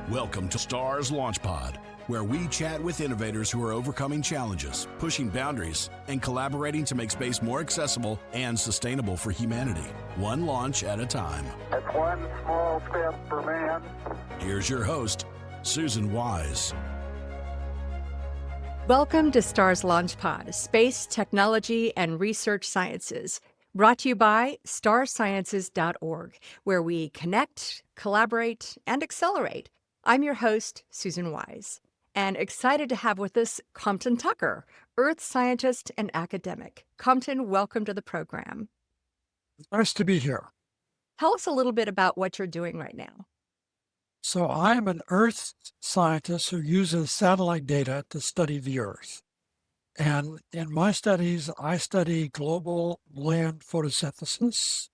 Welcome to STARS Launch Pod, where we chat with innovators who are overcoming challenges, pushing boundaries, and collaborating to make space more accessible and sustainable for humanity, one launch at a time. It's one small step for man. Here's your host, Susan Wise. Welcome to STARS Launch Pod, Space, Technology, and Research Sciences, brought to you by starsciences.org, where we connect, collaborate, and accelerate. I'm your host, Susan Wise, and excited to have with us Compton Tucker, Earth scientist and academic. Compton, welcome to the program. Nice to be here. Tell us a little bit about what you're doing right now. So I am an Earth scientist who uses satellite data to study the Earth. And in my studies, I study global land photosynthesis.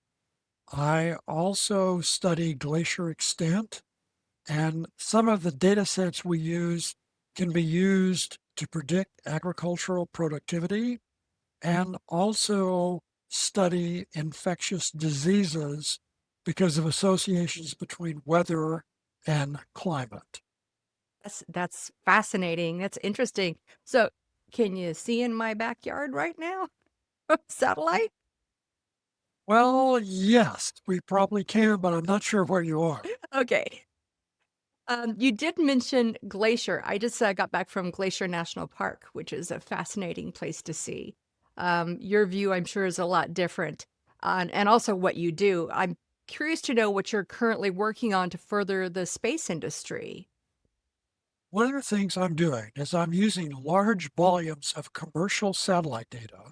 I also study glacier extent, and some of the data sets we use can be used to predict agricultural productivity and also study infectious diseases because of associations between weather and climate. That's fascinating. That's interesting. So can you see in my backyard right now? Satellite? Well, yes, we probably can, but I'm not sure where you are. Okay. You did mention Glacier. I just got back from Glacier National Park, which is a fascinating place to see. Your view, I'm sure, is a lot different, and also what you do. I'm curious to know what you're currently working on to further the space industry. One of the things I'm doing is I'm using large volumes of commercial satellite data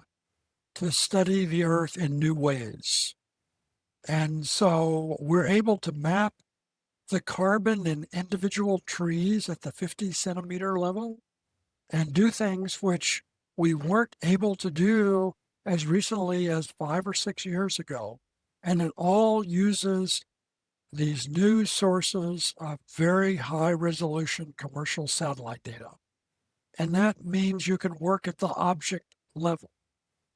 to study the Earth in new ways. And so we're able to map the carbon in individual trees at the 50 centimeter level and do things which we weren't able to do as recently as 5 or 6 years ago. And it all uses these new sources of very high resolution commercial satellite data. And that means you can work at the object level.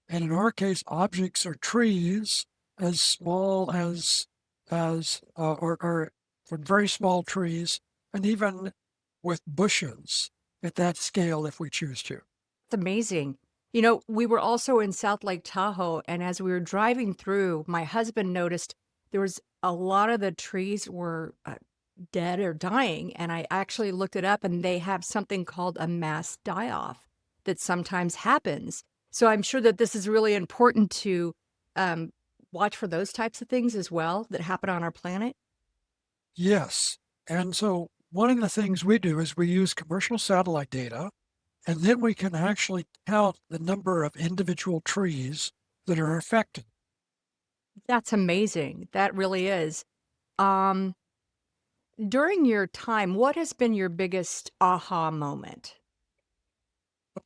And in our case, objects are trees as small or from very small trees, and even with bushes at that scale if we choose to. It's amazing. You know, we were also in South Lake Tahoe, and as we were driving through, my husband noticed there was a lot of the trees were dead or dying, and I actually looked it up, and they have something called a mass die-off that sometimes happens. So I'm sure that this is really important to watch for those types of things as well that happen on our planet. Yes. And so one of the things we do is we use commercial satellite data, and then we can actually count the number of individual trees that are affected. That's amazing. That really is. During your time, what has been your biggest aha moment?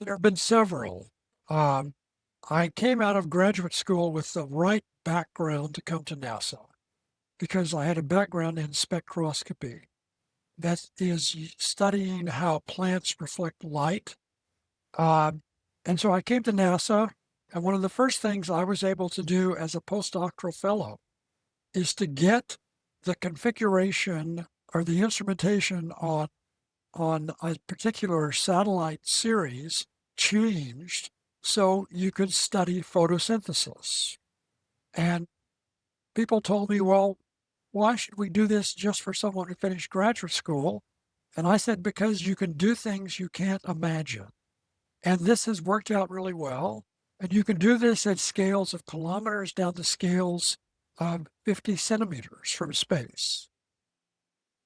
There have been several. I came out of graduate school with the right background to come to NASA because I had a background in spectroscopy. That is studying how plants reflect light. And so I came to NASA, and one of the first things I was able to do as a postdoctoral fellow is to get the configuration or the instrumentation on a particular satellite series changed so you could study photosynthesis. And people told me, well, why should we do this just for someone who finished graduate school? And I said, because you can do things you can't imagine. And this has worked out really well. And you can do this at scales of kilometers down to scales of 50 centimeters from space.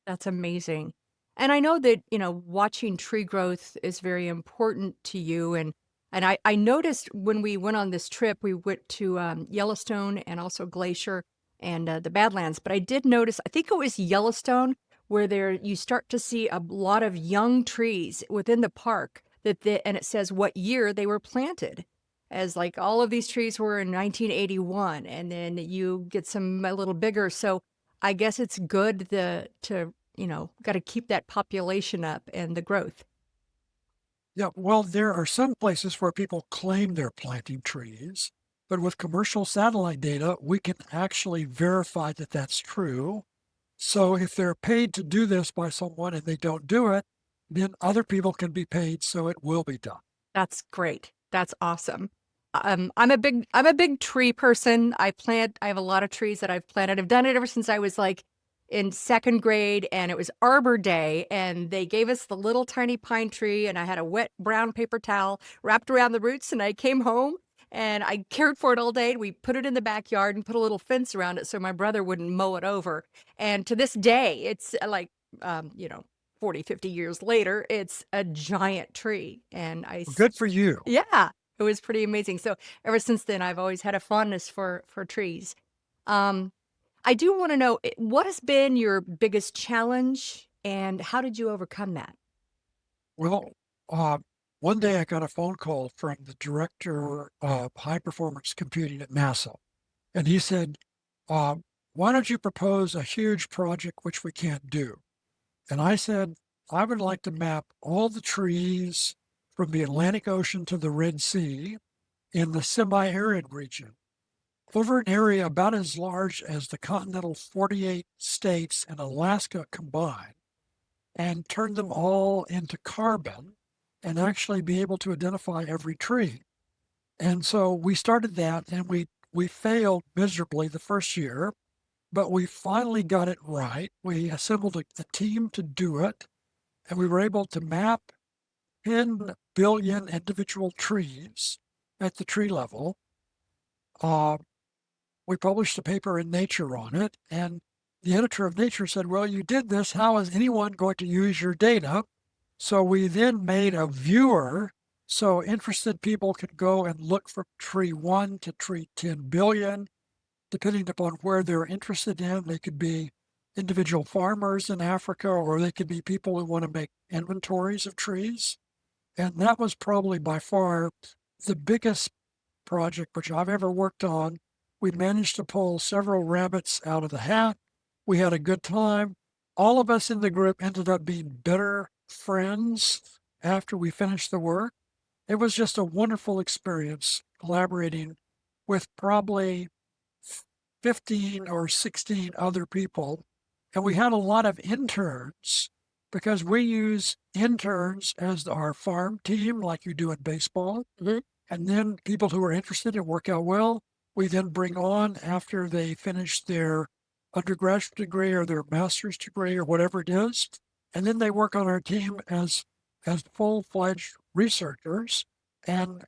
That's amazing. And I know that, you know, watching tree growth is very important to you. And I noticed when we went on this trip, we went to Yellowstone and also Glacier and the Badlands. But I did notice, I think it was Yellowstone, where you start to see a lot of young trees within the park and it says what year they were planted. As like all of these trees were in 1981, and then you get some a little bigger. So I guess it's good to got to keep that population up and the growth. Yeah, well, there are some places where people claim they're planting trees, but with commercial satellite data, we can actually verify that that's true. So if they're paid to do this by someone and they don't do it, then other people can be paid so it will be done. That's great. That's awesome. I'm a big tree person. I have a lot of trees that I've planted. I've done it ever since I was like in second grade, and it was Arbor Day, and they gave us the little tiny pine tree, and I had a wet brown paper towel wrapped around the roots, and I came home and I cared for it all day. We put it in the backyard and put a little fence around it so my brother wouldn't mow it over. And to this day, it's like you know, 40, 50 years later, it's a giant tree. And Well, good for you. yeah, it was pretty amazing. So ever since then, I've always had a fondness for trees. Um, I do want to know what has been your biggest challenge and how did you overcome that? Well, uh, one day I got a phone call from the director of high performance computing at NASA. And he said, uh, why don't you propose a huge project which we can't do? And I said, I would like to map all the trees from the Atlantic Ocean to the Red Sea in the semi-arid region, over an area about as large as the continental 48 states and Alaska combined, and turn them all into carbon and actually be able to identify every tree. And so we started that, and we failed miserably the first year, but we finally got it right. We assembled a team to do it, and we were able to map 10 billion individual trees at the tree level. Uh, we published a paper in Nature on it, and the editor of Nature said, well, you did this. How is anyone going to use your data? So we then made a viewer so interested people could go and look from tree 1 to tree 10 billion, depending upon where they're interested in. They could be individual farmers in Africa, or they could be people who want to make inventories of trees. And that was probably by far the biggest project which I've ever worked on. We managed to pull several rabbits out of the hat. We had a good time. All of us in the group ended up being better friends after we finished the work. It was just a wonderful experience collaborating with probably 15 or 16 other people. And we had a lot of interns because we use interns as our farm team, like you do in baseball. Mhm. And then people who are interested and work out well, we then bring on after they finish their undergraduate degree or their master's degree or whatever it is. And then they work on our team as full-fledged researchers. And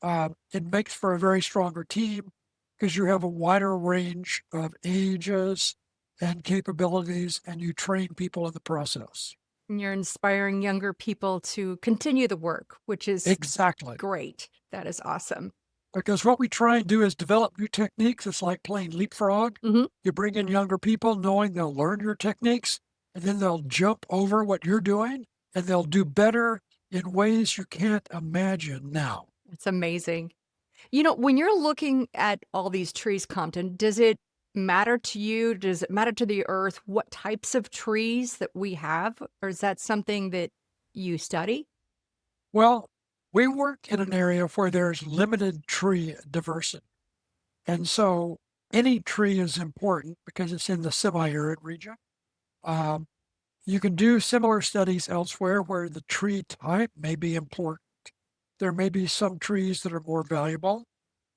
it makes for a very stronger team because you have a wider range of ages and capabilities, and you train people in the process. And you're inspiring younger people to continue the work, which is Exactly. great. That is awesome. Because what we try and do is develop new techniques. It's like playing leapfrog. Hmm. You bring in younger people knowing they'll learn your techniques, and then they'll jump over what you're doing, and they'll do better in ways you can't imagine now. It's amazing. You know, when you're looking at all these trees, Compton, does it matter to you? Does it matter to the earth what types of trees that we have? Or is that something that you study? Well, we work in an area where there's limited tree diversity. And so any tree is important because it's in the semi-arid region. Um, you can do similar studies elsewhere where the tree type may be important. There may be some trees that are more valuable.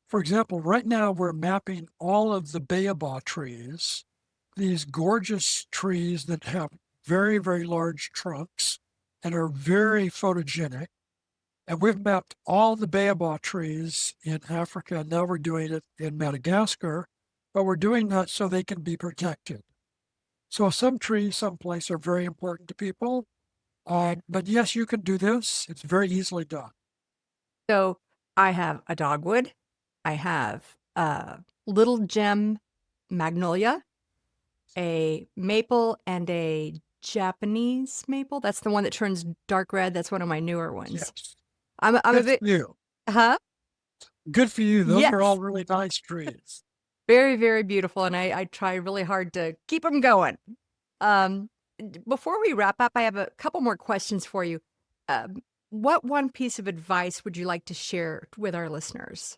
For example, right now we're mapping all of the baobab trees, these gorgeous trees that have very, very large trunks and are very photogenic. And we've mapped all the baobab trees in Africa. And now we're doing it in Madagascar, but we're doing that so they can be protected. So some trees, someplace are very important to people. But yes, you can do this. It's very easily done. So I have a dogwood. I have a little gem magnolia, a maple, and a Japanese maple. That's the one that turns dark red. That's one of my newer ones. Yes. I'm a Good bit, for you. huh? Good for you. Those Yes. are all really nice trees. Very, very beautiful. And I try really hard to keep them going. Um, Before we wrap up, I have a couple more questions for you. What one piece of advice would you like to share with our listeners?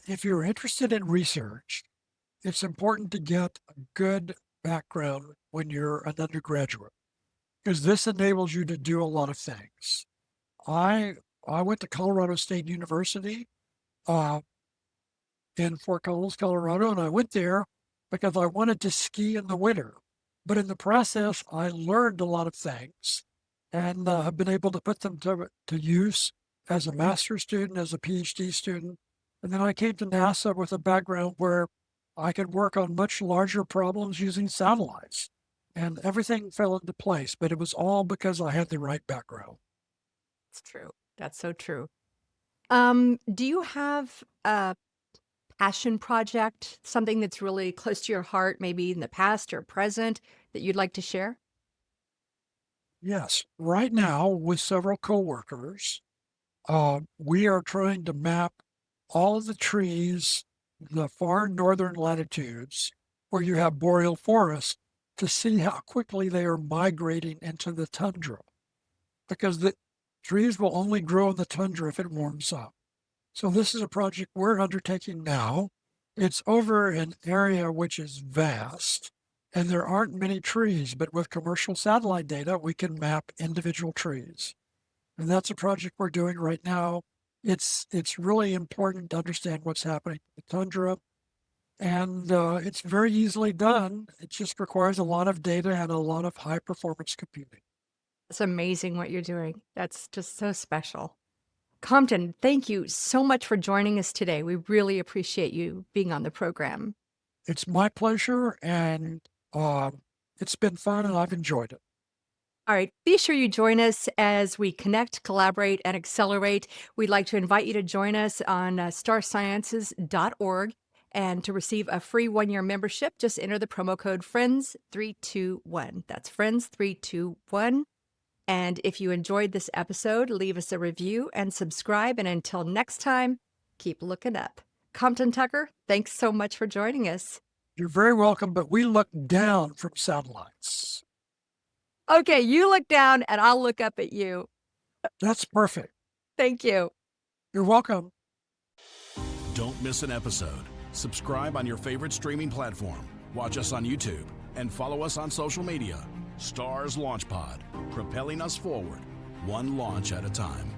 If you're interested in research, it's important to get a good background when you're an undergraduate, because this enables you to do a lot of things. I I went to Colorado State University uh, in Fort Collins, Colorado, and I went there because I wanted to ski in the winter. But in the process, I learned a lot of things and have been able to put them to use as a master's student, as a PhD student. And then I came to NASA with a background where I could work on much larger problems using satellites. And everything fell into place, but it was all because I had the right background. It's true. That's so true. Do you have a passion project, something that's really close to your heart, maybe in the past or present, that you'd like to share? Yes, right now, with several coworkers, we are trying to map all of the trees, the far northern latitudes where you have boreal forests, to see how quickly they are migrating into the tundra, because the trees will only grow in the tundra if it warms up. So this is a project we're undertaking now. It's over an area which is vast, and there aren't many trees, but with commercial satellite data, we can map individual trees. And that's a project we're doing right now. It's really important to understand what's happening in the tundra, and it's very easily done. It just requires a lot of data and a lot of high performance computing. It's amazing what you're doing. That's just so special. Compton, thank you so much for joining us today. We really appreciate you being on the program. It's my pleasure, and it's been fun, and I've enjoyed it. All right, be sure you join us as we connect, collaborate, and accelerate. We'd like to invite you to join us on starsciences.org. And to receive a free 1-year membership, just enter the promo code FRIENDS321. That's FRIENDS321. And if you enjoyed this episode, leave us a review and subscribe. And until next time, keep looking up. Compton Tucker, thanks so much for joining us. You're very welcome, but we look down from satellites. Okay, you look down and I'll look up at you. That's perfect. Thank you. You're welcome. Don't miss an episode. Subscribe on your favorite streaming platform. Watch us on YouTube and follow us on social media. Stars Launch Pod, propelling us forward, one launch at a time.